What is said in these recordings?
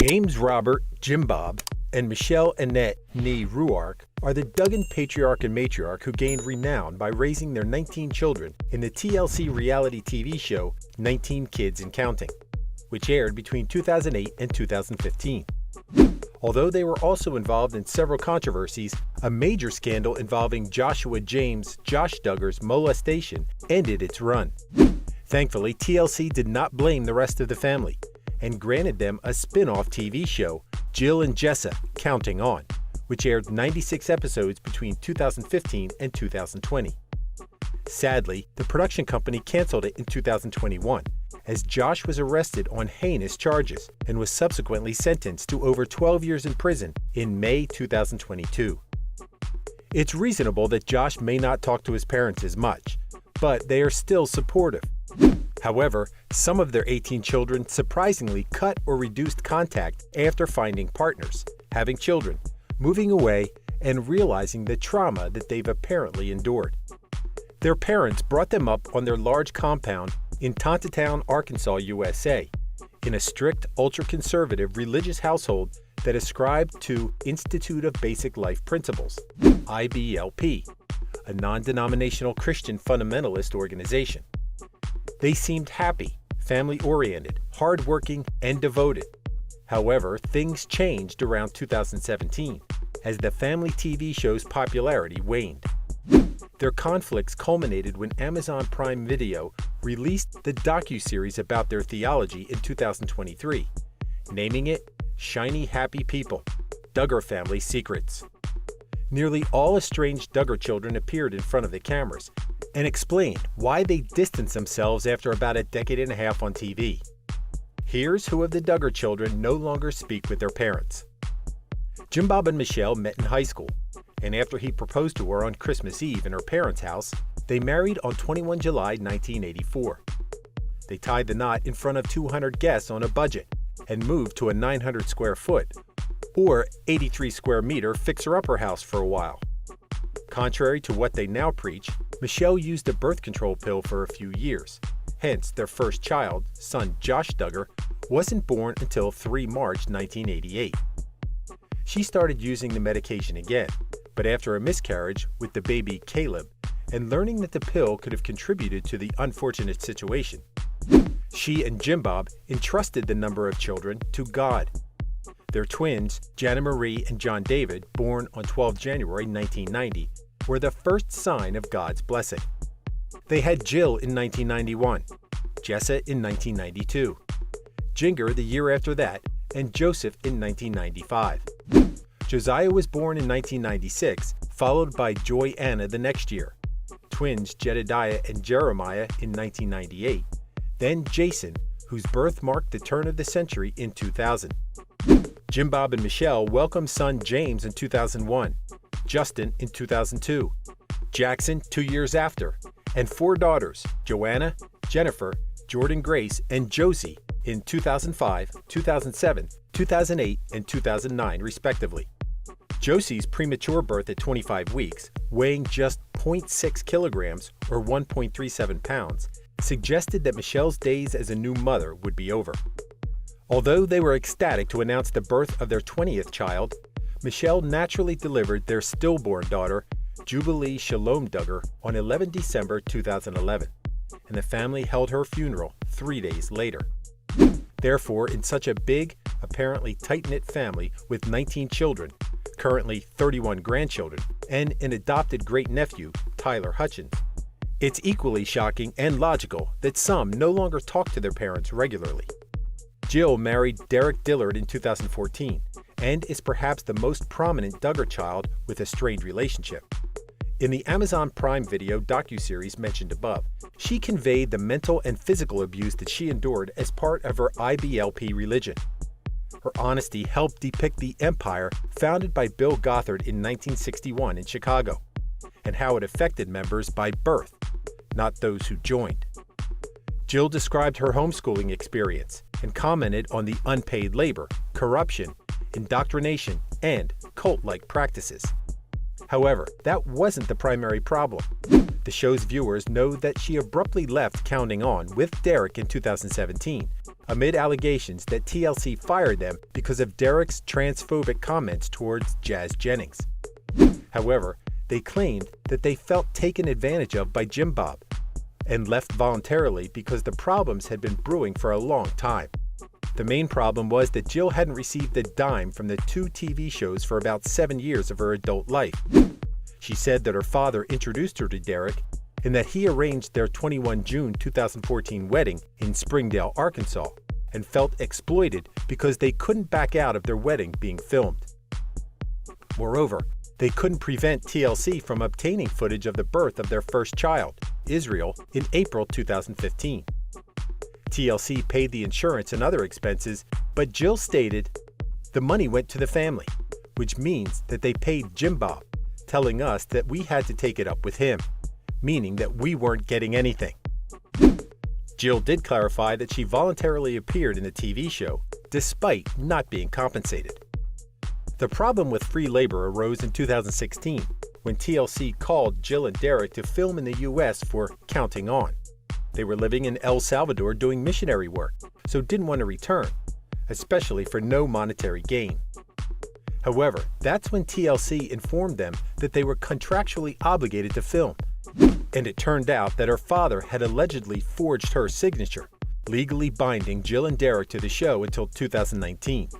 James Robert, Jim Bob, and Michelle Annette Nee Ruark are the Duggan patriarch and matriarch who gained renown by raising their 19 children in the TLC reality TV show 19 Kids and Counting, which aired between 2008 and 2015. Although they were also involved in several controversies, a major scandal involving Josh Duggar's molestation ended its run. Thankfully, TLC did not blame the rest of the family and granted them a spin-off TV show, Jill and Jessa, Counting On, which aired 96 episodes between 2015 and 2020. Sadly, the production company canceled it in 2021, as Josh was arrested on heinous charges and was subsequently sentenced to over 12 years in prison in May 2022. It's reasonable that Josh may not talk to his parents as much, but they are still supportive. However, some of their 18 children surprisingly cut or reduced contact after finding partners, having children, moving away, and realizing the trauma that they've apparently endured. Their parents brought them up on their large compound in Tontatown, Arkansas, USA, in a strict, ultra-conservative religious household that ascribed to Institute of Basic Life Principles, IBLP, a non-denominational Christian fundamentalist organization. They seemed happy, family-oriented, hardworking, and devoted. However, things changed around 2017 as the family TV show's popularity waned. Their conflicts culminated when Amazon Prime Video released the docuseries about their theology in 2023, naming it Shiny Happy People: Duggar Family Secrets. Nearly all estranged Duggar children appeared in front of the cameras and explained why they distanced themselves after about a decade and a half on TV. Here's who of the Duggar children no longer speak with their parents. Jim, Bob, and Michelle met in high school, and after he proposed to her on Christmas Eve in her parents' house, they married on 21 July 1984. They tied the knot in front of 200 guests on a budget and moved to a 900 square foot, or 83 square meter fixer-upper house for a while. Contrary to what they now preach, Michelle used a birth control pill for a few years. Hence, their first child, son Josh Duggar, wasn't born until 3 March 1988. She started using the medication again, but after a miscarriage with the baby Caleb, and learning that the pill could have contributed to the unfortunate situation, she and Jim Bob entrusted the number of children to God. Their twins, Jana Marie and John David, born on 12 January 1990, were the first sign of God's blessing. They had Jill in 1991, Jessa in 1992, Jinger the year after that, and Joseph in 1995. Josiah was born in 1996, followed by Joy Anna the next year, twins Jedediah and Jeremiah in 1998, then Jason, whose birth marked the turn of the century in 2000. Jim, Bob, and Michelle welcomed son James in 2001, Justin in 2002, Jackson 2 years after, and 4 daughters, Joanna, Jennifer, Jordan Grace, and Josie, in 2005, 2007, 2008, and 2009, respectively. Josie's premature birth at 25 weeks, weighing just 0.6 kilograms or 1.37 pounds, suggested that Michelle's days as a new mother would be over. Although they were ecstatic to announce the birth of their 20th child, Michelle naturally delivered their stillborn daughter, Jubilee Shalom Duggar, on 11 December 2011, and the family held her funeral 3 days later. Therefore, in such a big, apparently tight-knit family with 19 children, currently 31 grandchildren, and an adopted great-nephew, Tyler Hutchins, it's equally shocking and logical that some no longer talk to their parents regularly. Jill married Derek Dillard in 2014 and is perhaps the most prominent Duggar child with a strained relationship. In the Amazon Prime Video docuseries mentioned above, she conveyed the mental and physical abuse that she endured as part of her IBLP religion. Her honesty helped depict the empire founded by Bill Gothard in 1961 in Chicago, and how it affected members by birth, not those who joined. Jill described her homeschooling experience and commented on the unpaid labor, corruption, indoctrination, and cult-like practices. However, that wasn't the primary problem. The show's viewers know that she abruptly left Counting On with Derek in 2017, amid allegations that TLC fired them because of Derek's transphobic comments towards Jazz Jennings. However, they claimed that they felt taken advantage of by Jim Bob and left voluntarily because the problems had been brewing for a long time. The main problem was that Jill hadn't received a dime from the 2 TV shows for about 7 years of her adult life. She said that her father introduced her to Derek and that he arranged their 21 June 2014 wedding in Springdale, Arkansas, and felt exploited because they couldn't back out of their wedding being filmed. Moreover, they couldn't prevent TLC from obtaining footage of the birth of their first child, Israel, in April 2015. TLC paid the insurance and other expenses, but Jill stated, "The money went to the family," which means that they paid Jim Bob, telling us that we had to take it up with him, meaning that we weren't getting anything. Jill did clarify that she voluntarily appeared in the TV show, despite not being compensated. The problem with free labor arose in 2016, when TLC called Jill and Derek to film in the US for Counting On. They were living in El Salvador doing missionary work, so didn't want to return, especially for no monetary gain. However, that's when TLC informed them that they were contractually obligated to film, and it turned out that her father had allegedly forged her signature, legally binding Jill and Derek to the show until 2019.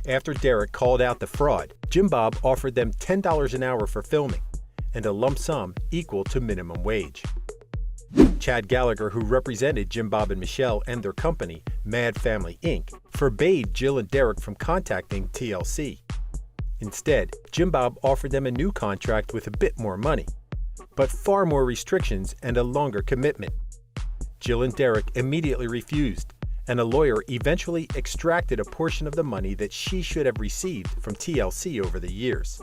After Derek called out the fraud, Jim Bob offered them $10 an hour for filming, and a lump sum equal to minimum wage. Chad Gallagher, who represented Jim Bob and Michelle and their company, Mad Family Inc., forbade Jill and Derek from contacting TLC. Instead, Jim Bob offered them a new contract with a bit more money, but far more restrictions and a longer commitment. Jill and Derek immediately refused, and a lawyer eventually extracted a portion of the money that she should have received from TLC over the years.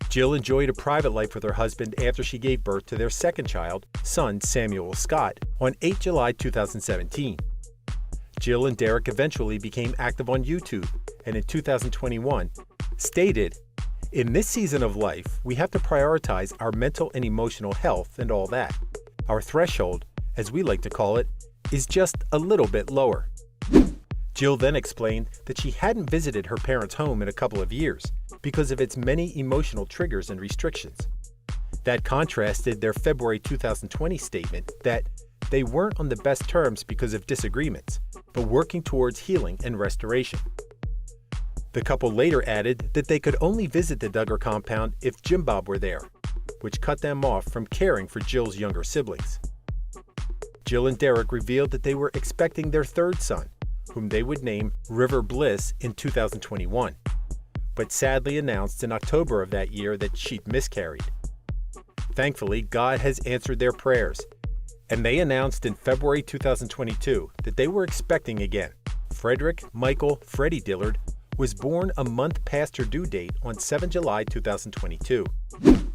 Jill enjoyed a private life with her husband after she gave birth to their second child, son Samuel Scott, on 8 July 2017. Jill and Derek eventually became active on YouTube, and in 2021 stated, "In this season of life, we have to prioritize our mental and emotional health and all that. Our threshold, as we like to call it, is just a little bit lower." Jill then explained that she hadn't visited her parents' home in a couple of years because of its many emotional triggers and restrictions. That contrasted their February 2020 statement that they weren't on the best terms because of disagreements, but working towards healing and restoration. The couple later added that they could only visit the Duggar compound if Jim Bob were there, which cut them off from caring for Jill's younger siblings. Jill and Derek revealed that they were expecting their third son, whom they would name River Bliss, in 2021, but sadly announced in October of that year that she'd miscarried. Thankfully, God has answered their prayers, and they announced in February 2022 that they were expecting again. Frederick Michael Freddie Dillard was born a month past her due date on 7 July 2022.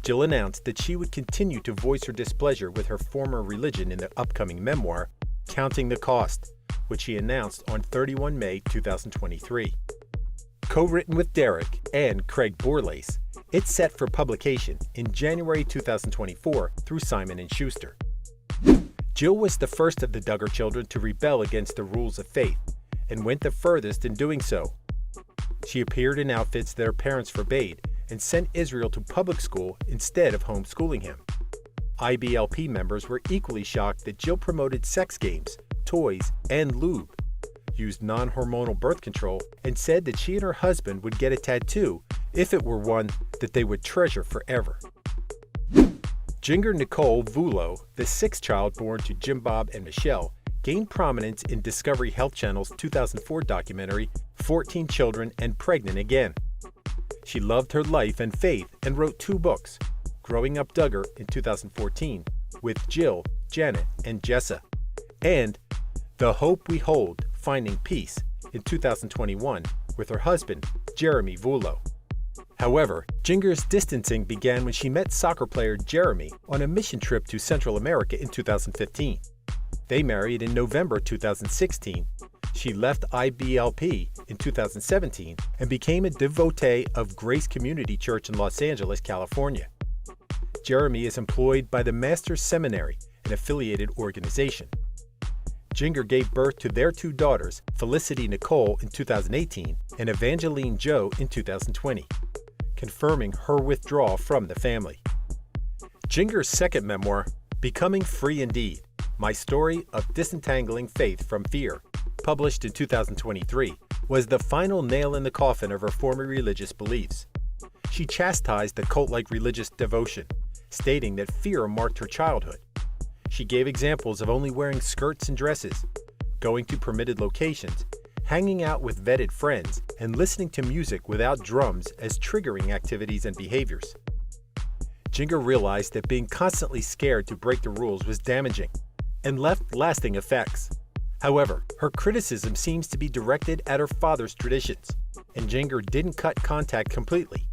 Jill announced that she would continue to voice her displeasure with her former religion in the upcoming memoir, Counting the Cost, which she announced on 31 May 2023. Co-written with Derek and Craig Borlace, it's set for publication in January 2024 through Simon & Schuster. Jill was the first of the Duggar children to rebel against the rules of faith, and went the furthest in doing so. She appeared in outfits their parents forbade and sent Israel to public school instead of homeschooling him. IBLP members were equally shocked that Jill promoted sex games, toys, and lube, used non-hormonal birth control, and said that she and her husband would get a tattoo if it were one that they would treasure forever. Jinger Nicole Vulo, the sixth child born to Jim Bob and Michelle, gained prominence in Discovery Health Channel's 2004 documentary, 14 Children and Pregnant Again. She loved her life and faith and wrote 2 books, Growing Up Duggar in 2014 with Jill, Janet, and Jessa, and The Hope We Hold, Finding Peace in 2021 with her husband, Jeremy Vulo. However, Jinger's distancing began when she met soccer player Jeremy on a mission trip to Central America in 2015. They married in November 2016. She left IBLP in 2017 and became a devotee of Grace Community Church in Los Angeles, California. Jeremy is employed by the Master's Seminary, an affiliated organization. Jinger gave birth to their two daughters, Felicity Nicole in 2018 and Evangeline Jo in 2020, confirming her withdrawal from the family. Jinger's second memoir, Becoming Free Indeed, My Story of Disentangling Faith from Fear, published in 2023, was the final nail in the coffin of her former religious beliefs. She chastised the cult-like religious devotion, stating that fear marked her childhood. She gave examples of only wearing skirts and dresses, going to permitted locations, hanging out with vetted friends, and listening to music without drums as triggering activities and behaviors. Jinger realized that being constantly scared to break the rules was damaging and left lasting effects. However, her criticism seems to be directed at her father's traditions, and Jinger didn't cut contact completely,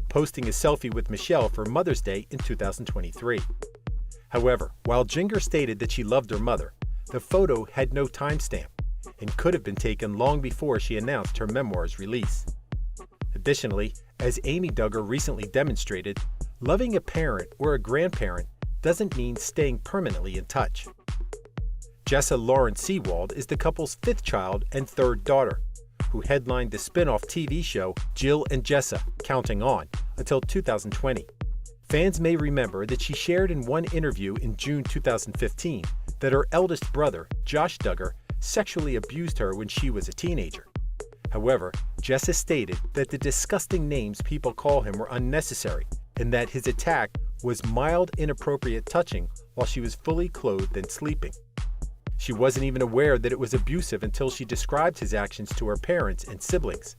posting a selfie with Michelle for Mother's Day in 2023. However, while Jinger stated that she loved her mother, the photo had no timestamp and could have been taken long before she announced her memoir's release. Additionally, as Amy Duggar recently demonstrated, loving a parent or a grandparent doesn't mean staying permanently in touch. Jessa Lauren Seawald is the couple's fifth child and third daughter, who headlined the spin-off TV show Jill and Jessa, Counting On, until 2020. Fans may remember that she shared in one interview in June 2015 that her eldest brother, Josh Duggar, sexually abused her when she was a teenager. However, Jessa stated that the disgusting names people call him were unnecessary and that his attack was mild, inappropriate touching while she was fully clothed and sleeping. She wasn't even aware that it was abusive until she described his actions to her parents and siblings.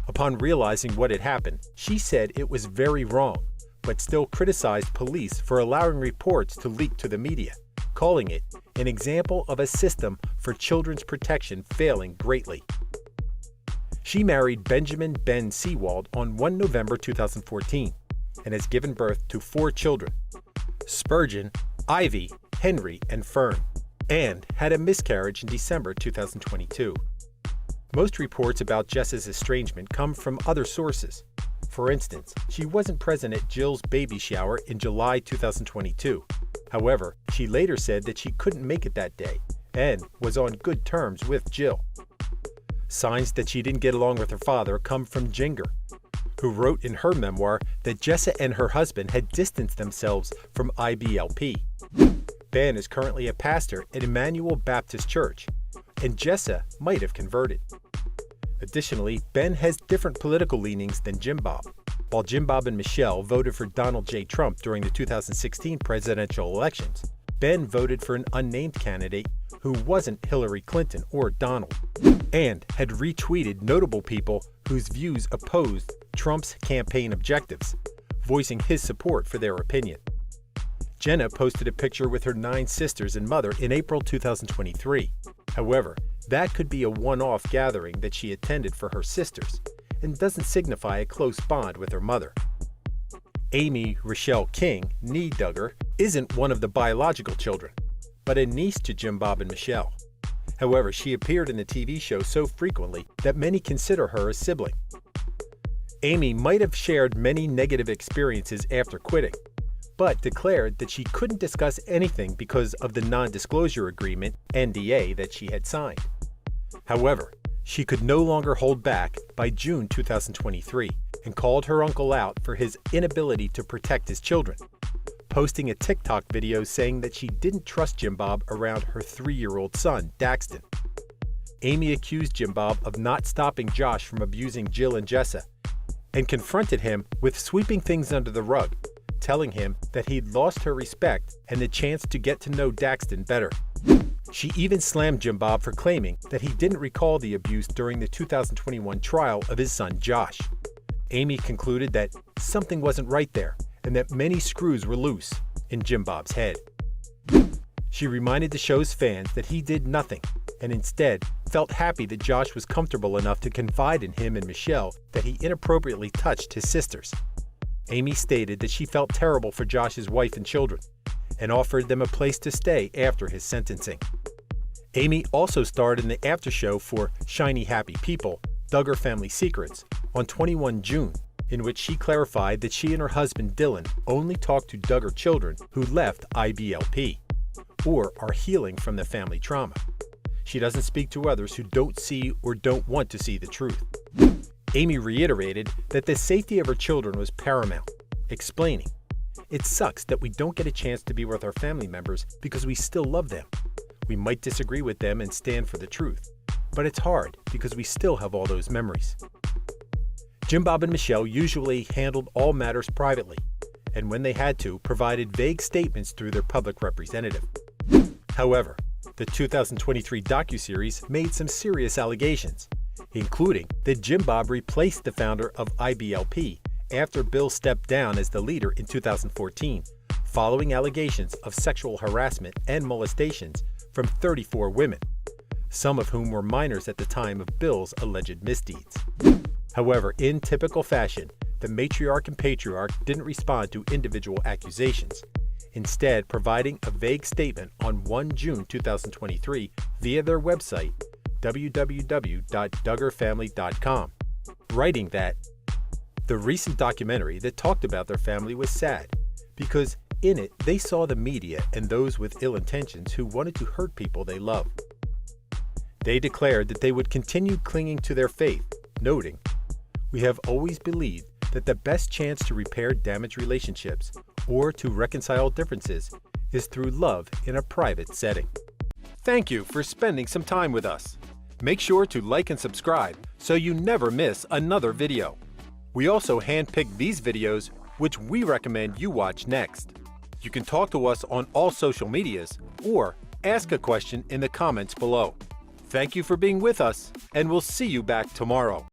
Upon realizing what had happened, she said it was very wrong, but still criticized police for allowing reports to leak to the media, calling it an example of a system for children's protection failing greatly. She married Benjamin Ben Seawald on 1 November 2014 and has given birth to 4 children: Spurgeon, Ivy, Henry, and Fern, and had a miscarriage in December 2022. Most reports about Jessa's estrangement come from other sources. For instance, she wasn't present at Jill's baby shower in July 2022. However, she later said that she couldn't make it that day and was on good terms with Jill. Signs that she didn't get along with her father come from Jinger, who wrote in her memoir that Jessa and her husband had distanced themselves from IBLP. Ben is currently a pastor at Emmanuel Baptist Church, and Jessa might have converted. Additionally, Ben has different political leanings than Jim Bob. While Jim Bob and Michelle voted for Donald J. Trump during the 2016 presidential elections, Ben voted for an unnamed candidate who wasn't Hillary Clinton or Donald, and had retweeted notable people whose views opposed Trump's campaign objectives, voicing his support for their opinion. Jenna posted a picture with her 9 sisters and mother in April 2023. However, that could be a one-off gathering that she attended for her sisters and doesn't signify a close bond with her mother. Amy Rochelle King, nee Duggar, isn't one of the biological children, but a niece to Jim Bob and Michelle. However, she appeared in the TV show so frequently that many consider her a sibling. Amy might have shared many negative experiences after quitting, but declared that she couldn't discuss anything because of the non-disclosure agreement, NDA, that she had signed. However, she could no longer hold back by June 2023 and called her uncle out for his inability to protect his children, posting a TikTok video saying that she didn't trust Jim Bob around her 3-year-old son, Daxton. Amy accused Jim Bob of not stopping Josh from abusing Jill and Jessa and confronted him with sweeping things under the rug, telling him that he'd lost her respect and the chance to get to know Daxton better. She even slammed Jim Bob for claiming that he didn't recall the abuse during the 2021 trial of his son Josh. Amy concluded that something wasn't right there and that many screws were loose in Jim Bob's head. She reminded the show's fans that he did nothing and instead felt happy that Josh was comfortable enough to confide in him and Michelle that he inappropriately touched his sisters. Amy stated that she felt terrible for Josh's wife and children and offered them a place to stay after his sentencing. Amy also starred in the after show for Shiny Happy People, Duggar Family Secrets, on 21 June, in which she clarified that she and her husband Dylan only talked to Duggar children who left IBLP or are healing from the family trauma. She doesn't speak to others who don't see or don't want to see the truth. Amy reiterated that the safety of her children was paramount, explaining, "It sucks that we don't get a chance to be with our family members because we still love them. We might disagree with them and stand for the truth, but it's hard because we still have all those memories." Jim, Bob, and Michelle usually handled all matters privately, and when they had to, provided vague statements through their public representative. However, the 2023 docuseries made some serious allegations, including that Jim Bob replaced the founder of IBLP after Bill stepped down as the leader in 2014, following allegations of sexual harassment and molestations from 34 women, some of whom were minors at the time of Bill's alleged misdeeds. However, in typical fashion, the matriarch and patriarch didn't respond to individual accusations, instead providing a vague statement on 1 June 2023 via their website, www.duggarfamily.com, writing that the recent documentary that talked about their family was sad because in it they saw the media and those with ill intentions who wanted to hurt people they love. They declared that they would continue clinging to their faith, noting, "We have always believed that the best chance to repair damaged relationships or to reconcile differences is through love in a private setting." Thank you for spending some time with us. Make sure to like and subscribe so you never miss another video. We also handpick these videos which we recommend you watch next. You can talk to us on all social medias or ask a question in the comments below. Thank you for being with us, and we'll see you back tomorrow.